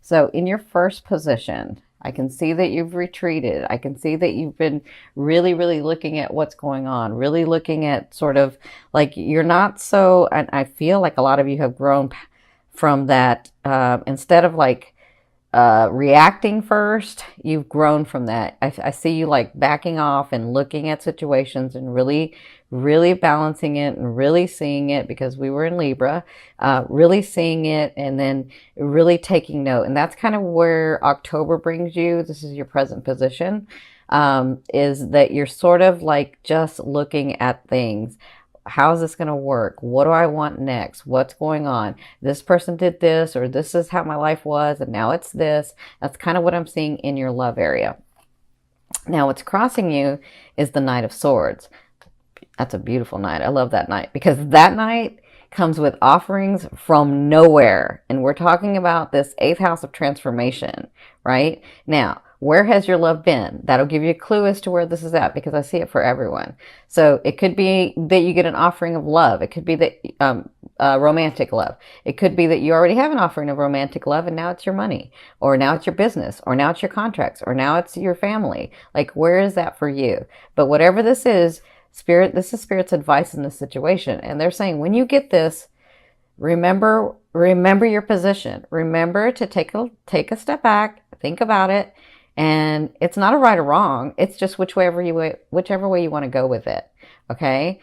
So in your first position, I can see that you've retreated. I can see that you've been really, really looking at what's going on, really looking at sort of like you're not so, and I feel like a lot of you have grown from that. Instead of like reacting first, you've grown from that. I see you like backing off and looking at situations and really, really balancing it and really seeing it, because we were in Libra, really seeing it and then really taking note. And that's kind of where October brings you. This is your present position, is that you're sort of like just looking at things. How is this going to work? What do I want next? What's going on? This person did this, or this is how my life was, and now it's this. That's kind of what I'm seeing in your love area. Now, what's crossing you is the Knight of Swords. That's a beautiful night. I love that night, because that night comes with offerings from nowhere. And we're talking about this 8th house of transformation, right? Now, where has your love been? That'll give you a clue as to where this is at, because I see it for everyone. So it could be that you get an offering of love. It could be that romantic love. It could be that you already have an offering of romantic love and now it's your money, or now it's your business, or now it's your contracts, or now it's your family. Like, where is that for you? But whatever this is, Spirit, this is Spirit's advice in this situation. And they're saying, when you get this, remember your position. Remember to take a step back, think about it. And it's not a right or wrong. It's just whichever way you want to go with it. Okay.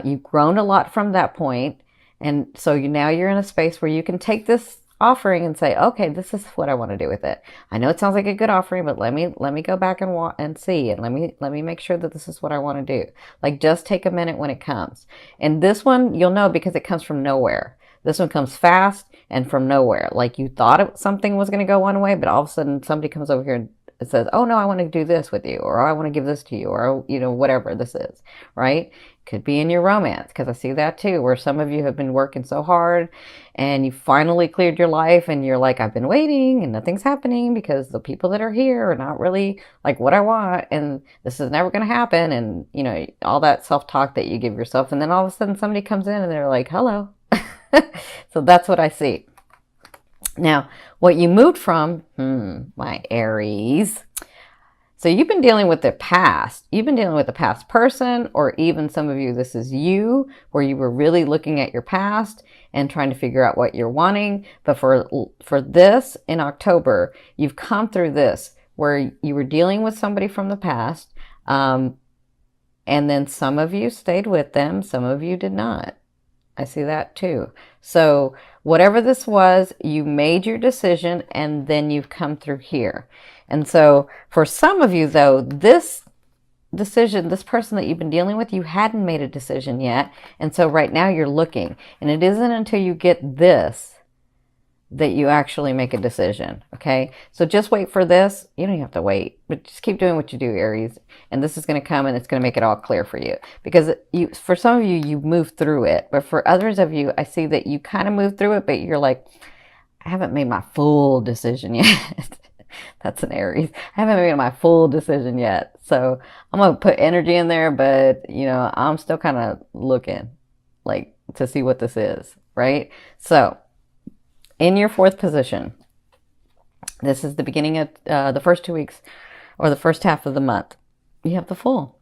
You've grown a lot from that point. And so now you're in a space where you can take this offering and say, okay, this is what I want to do with it. I know it sounds like a good offering, but let me go back and see, and let me make sure that this is what I want to do. Like, just take a minute when it comes. And this one, you'll know because it comes from nowhere. This one comes fast and from nowhere. Like, you thought something was going to go one way, but all of a sudden somebody comes over here and it says, oh no, I want to do this with you, or I want to give this to you, or, whatever this is, right? Could be in your romance, because I see that too, where some of you have been working so hard and you finally cleared your life and you're like, I've been waiting and nothing's happening because the people that are here are not really like what I want, and this is never going to happen. And, all that self-talk that you give yourself. And then all of a sudden somebody comes in and they're like, hello. So that's what I see. Now, what you moved from, my Aries. So you've been dealing with the past. You've been dealing with the past person, or even some of you, this is you, where you were really looking at your past and trying to figure out what you're wanting. But for this in October, you've come through this where you were dealing with somebody from the past. And then some of you stayed with them. Some of you did not. I see that too. So whatever this was, you made your decision and then you've come through here. And so for some of you though, this decision, this person that you've been dealing with, you hadn't made a decision yet. And so right now you're looking, and it isn't until you get this that you actually make a decision. Okay. So just wait for this. You don't have to wait, but just keep doing what you do, Aries. And this is going to come and it's going to make it all clear for you, because for some of you, you move through it, but for others of you, I see that you kind of move through it, but you're like, I haven't made my full decision yet. That's an Aries. I haven't made my full decision yet. So I'm going to put energy in there, but I'm still kind of looking like to see what this is. Right. So in your 4th position, this is the beginning of the first 2 weeks, or the first half of the month. You have the Fool.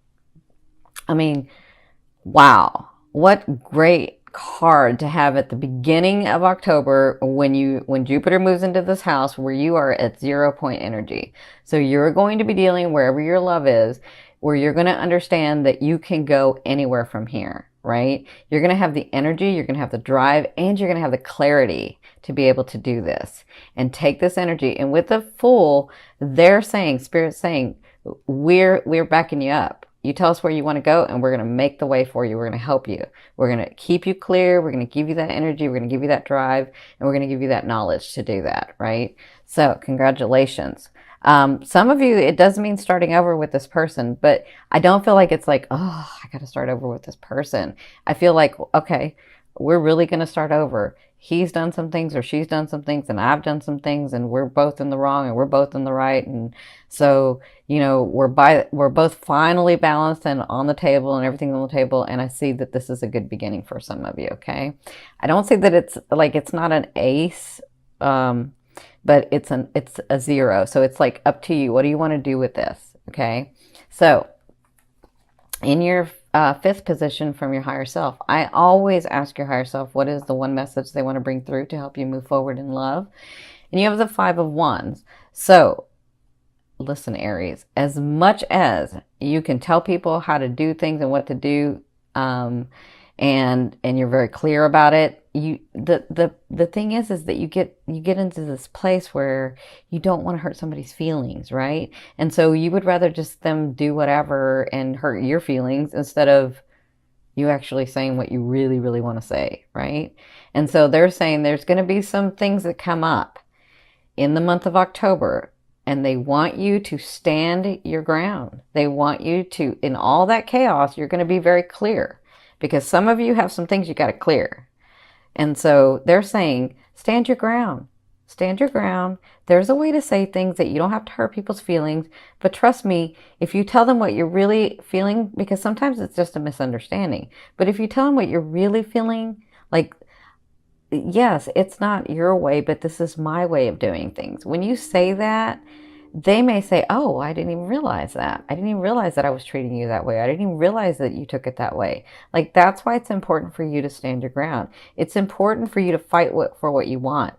I mean, wow. What great card to have at the beginning of October when Jupiter moves into this house where you are at 0 point energy. So you're going to be dealing wherever your love is, where you're going to understand that you can go anywhere from here, right? You're going to have the energy, you're going to have the drive, and you're going to have the clarity to be able to do this and take this energy. And with the Fool, they're saying, Spirit's saying, we're backing you up. You tell us where you want to go, and we're going to make the way for you. We're going to help you. We're going to keep you clear. We're going to give you that energy. We're going to give you that drive, and we're going to give you that knowledge to do that, right? So congratulations. Some of you, it does mean starting over with this person, but I don't feel like it's like, oh, I got to start over with this person. I feel like, okay, we're really going to start over. He's done some things, or she's done some things, and I've done some things, and we're both in the wrong and we're both in the right. And so, we're both finally balanced and on the table, and everything's on the table. And I see that this is a good beginning for some of you. Okay. I don't see that it's not an ace, but it's a 0. So it's like up to you. What do you want to do with this? Okay. So in your fifth position from your higher self, I always ask your higher self, what is the one message they want to bring through to help you move forward in love? And you have the 5 of Wands. So listen, Aries, as much as you can tell people how to do things and what to do, and you're very clear about it, the thing is that you get into this place where you don't want to hurt somebody's feelings, right? And so you would rather just them do whatever and hurt your feelings instead of you actually saying what you really, really want to say, right? And so they're saying there's going to be some things that come up in the month of October, and they want you to stand your ground. They want you to, in all that chaos, you're going to be very clear, because some of you have some things you got to clear. And so they're saying, stand your ground. Stand your ground. There's a way to say things that you don't have to hurt people's feelings. But trust me, if you tell them what you're really feeling, because sometimes it's just a misunderstanding, but if you tell them what you're really feeling, like, yes, it's not your way, but this is my way of doing things. When you say that, they may say, oh, I didn't even realize that. I didn't even realize that I was treating you that way. I didn't even realize that you took it that way. Like, that's why it's important for you to stand your ground. It's important for you to fight for what you want.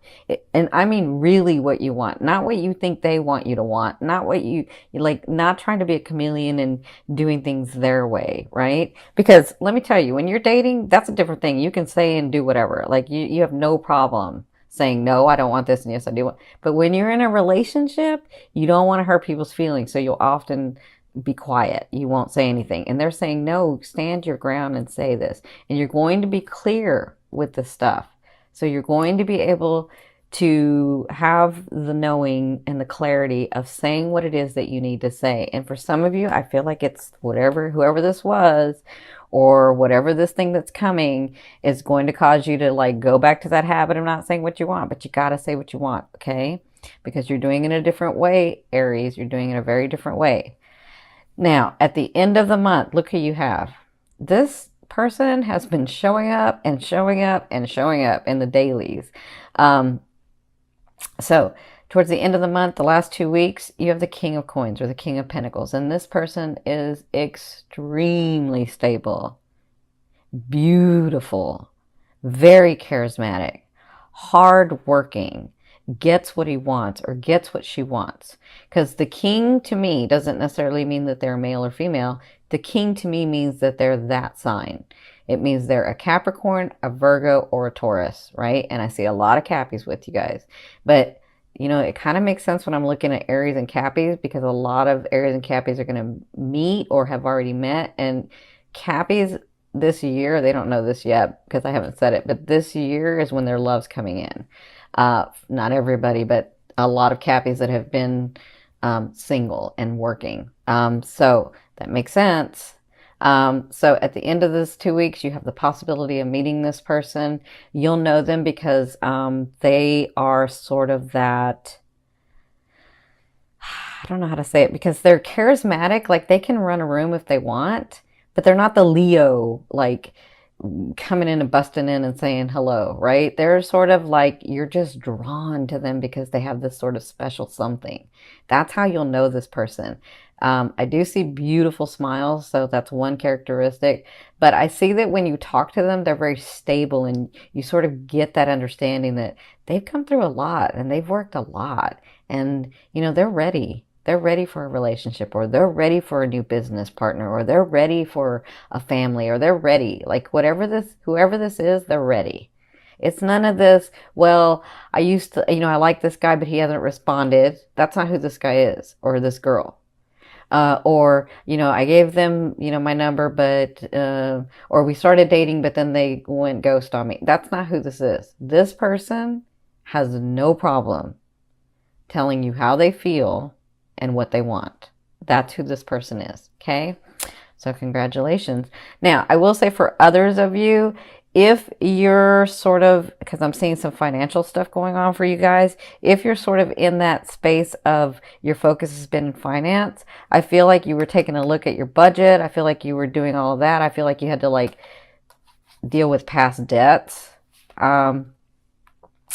And I mean, really what you want, not what you think they want you to want, not what you like, not trying to be a chameleon and doing things their way, right? Because let me tell you, when you're dating, that's a different thing. You can say and do whatever. Like, you have no problem saying, no, I don't want this, and yes, I do want. But when you're in a relationship, you don't want to hurt people's feelings, so you'll often be quiet. You won't say anything. And they're saying, no, stand your ground and say this. And you're going to be clear with the stuff. So you're going to be able to have the knowing and the clarity of saying what it is that you need to say. And for some of you, I feel like it's whoever this was, or whatever this thing that's coming is going to cause you to like go back to that habit of not saying what you want, but you got to say what you want, okay? Because you're doing it in a different way, Aries. You're doing it a very different way. Now, at the end of the month, look who you have. This person has been showing up and showing up and showing up in the dailies. So towards the end of the month, the last 2 weeks, you have the King of Coins or the King of Pentacles. And this person is extremely stable, beautiful, very charismatic, hardworking, gets what he wants or gets what she wants. Because the king to me doesn't necessarily mean that they're male or female. The king to me means that they're that sign. It means they're a Capricorn, a Virgo, or a Taurus, right? And I see a lot of Cappies with you guys. But, you know, it kind of makes sense when I'm looking at Aries and Cappies, because a lot of Aries and Cappies are going to meet or have already met. And Cappies this year, they don't know this yet because I haven't said it, but this year is when their love's coming in. Not everybody, but a lot of Cappies that have been single and working. So that makes sense. So at the end of this 2 weeks, you have the possibility of meeting this person. You'll know them because they are sort of that, I don't know how to say it, because they're charismatic. Like, they can run a room if they want, but they're not the Leo, like, coming in and busting in and saying hello, right? They're sort of like, you're just drawn to them because they have this sort of special something. That's how you'll know this person. I do see beautiful smiles, so that's one characteristic. But I see that when you talk to them, they're very stable, and you sort of get that understanding that they've come through a lot and they've worked a lot, and you know, they're ready. They're ready for a relationship, or they're ready for a new business partner, or they're ready for a family, or they're ready. Like, whoever this is, they're ready. It's none of this, well, I used to, I like this guy, but he hasn't responded. That's not who this guy is, or this girl. Or, I gave them, my number, but, or we started dating, but then they went ghost on me. That's not who this is. This person has no problem telling you how they feel and what they want. That's who this person is. Okay. So congratulations. Now, I will say for others of you, if you're sort of, because I'm seeing some financial stuff going on for you guys, if you're sort of in that space of your focus has been in finance, I feel like you were taking a look at your budget. I feel like you were doing all of that. I feel like you had to like deal with past debts.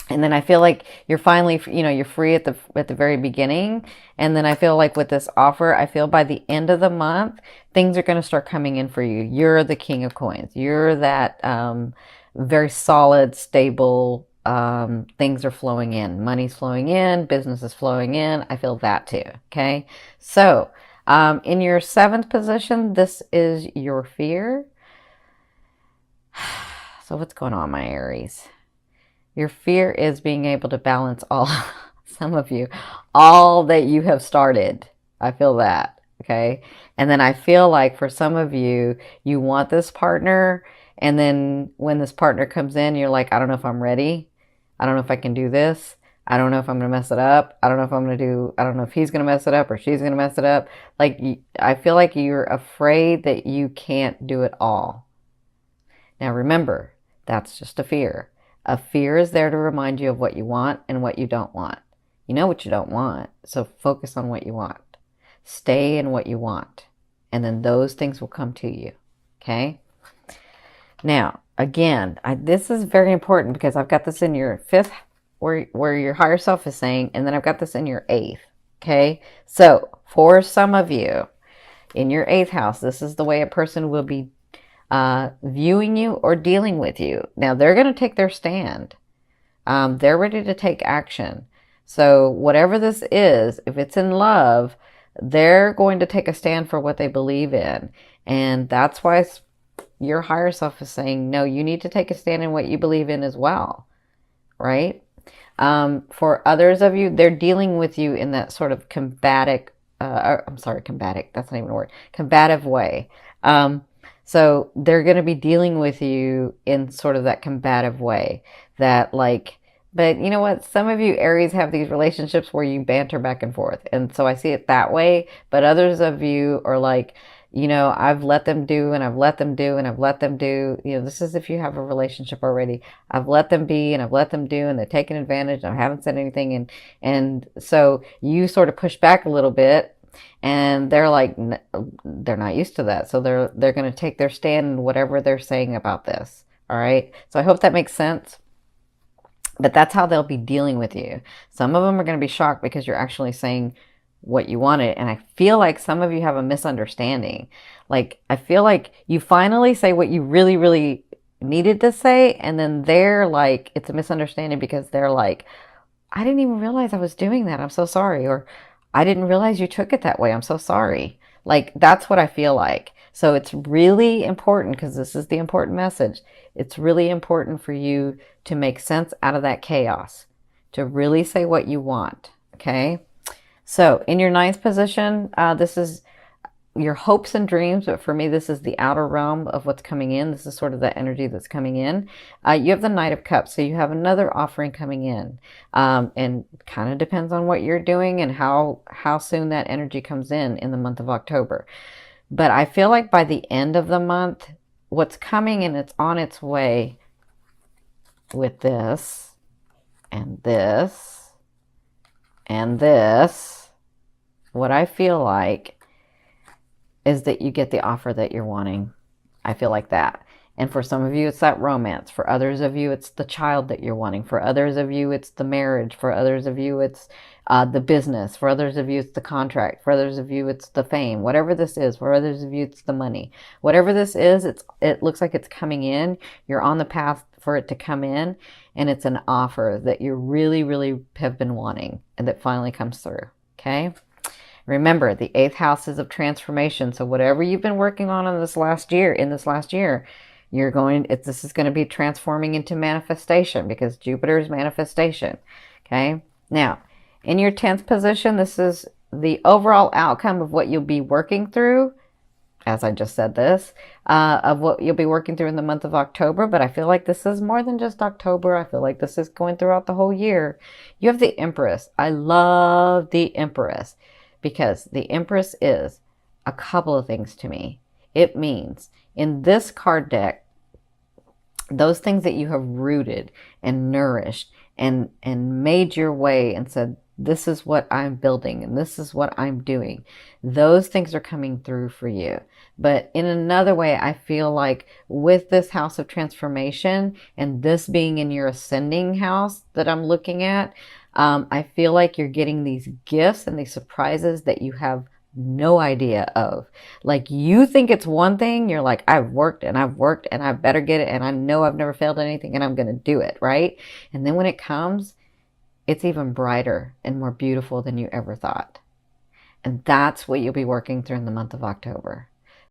And then I feel like you're finally, you're free at the very beginning. And then I feel like with this offer, I feel by the end of the month, things are going to start coming in for you. You're the king of coins. You're that very solid, stable, things are flowing in. Money's flowing in, business is flowing in. I feel that too. Okay. So in your seventh position, this is your fear. So what's going on, my Aries? Your fear is being able to balance all, some of you, all that you have started. I feel that. Okay. And then I feel like for some of you, you want this partner. And then when this partner comes in, you're like, I don't know if I'm ready. I don't know if I can do this. I don't know if I'm going to mess it up. I don't know if I'm going to do, I don't know if he's going to mess it up or she's going to mess it up. Like, I feel like you're afraid that you can't do it all. Now remember, that's just a fear. A fear is there to remind you of what you want and what you don't want. You know what you don't want, so focus on what you want. Stay in what you want, and then those things will come to you. Okay? Now, again, this is very important because I've got this in your fifth, where your higher self is saying, and then I've got this in your eighth. Okay? So, for some of you, in your eighth house, this is the way a person will be viewing you or dealing with you. Now, they're going to take their stand. They're ready to take action. So whatever this is, if it's in love, they're going to take a stand for what they believe in. And that's why your higher self is saying, no, you need to take a stand in what you believe in as well. Right? For others of you, they're dealing with you in that sort of combative, combative, that's not even a word, combative way. So they're going to be dealing with you in sort of that combative way that like, but you know what? Some of you Aries have these relationships where you banter back and forth. And so I see it that way. But others of you are like, I've let them do and I've let them do and I've let them do. This is if you have a relationship already. I've let them be and I've let them do and they're taking advantage and I haven't said anything. And so you sort of push back a little bit. And they're like, they're not used to that. So they're going to take their stand in whatever they're saying about this. All right. So I hope that makes sense. But that's how they'll be dealing with you. Some of them are going to be shocked because you're actually saying what you wanted. And I feel like some of you have a misunderstanding. Like, I feel like you finally say what you really, really needed to say. And then they're like, it's a misunderstanding because they're like, I didn't even realize I was doing that. I'm so sorry. Or I didn't realize you took it that way. I'm so sorry. Like, that's what I feel like. So it's really important, because this is the important message. It's really important for you to make sense out of that chaos, to really say what you want. Okay. So in your ninth position, this is your hopes and dreams, but for me, this is the outer realm of what's coming in. This is sort of the energy that's coming in. You have the Knight of Cups, so you have another offering coming in, and kind of depends on what you're doing and how soon that energy comes in the month of October. But I feel like by the end of the month, what's coming and it's on its way with this and this and this, what I feel like is that you get the offer that you're wanting. I feel like that. And for some of you, it's that romance. For others of you, it's the child that you're wanting. For others of you, it's the marriage. For others of you, it's the business. For others of you, it's the contract. For others of you, it's the fame. Whatever this is. For others of you, it's the money. Whatever this is, it looks like it's coming in. You're on the path for it to come in. And it's an offer that you really, really have been wanting and that finally comes through. Okay? Remember, the eighth house is of transformation. So whatever you've been working on in this last year, this is going to be transforming into manifestation, because Jupiter is manifestation. Okay. Now, in your 10th position, this is the overall outcome of what you'll be working through, as I just said this, of what you'll be working through in the month of October. But I feel like this is more than just October. I feel like this is going throughout the whole year. You have the Empress. I love the Empress, because the Empress is a couple of things to me. It means in this card deck, those things that you have rooted and nourished and made your way and said, This is what I'm building and this is what I'm doing. Those things are coming through for you. But in another way, I feel like with this house of transformation and this being in your ascending house that I'm looking at, I feel like you're getting these gifts and these surprises that you have no idea of. Like you think it's one thing, you're like, I've worked and I better get it. And I know I've never failed at anything and I'm going to do it. Right. And then when it comes, it's even brighter and more beautiful than you ever thought. And that's what you'll be working through in the month of October.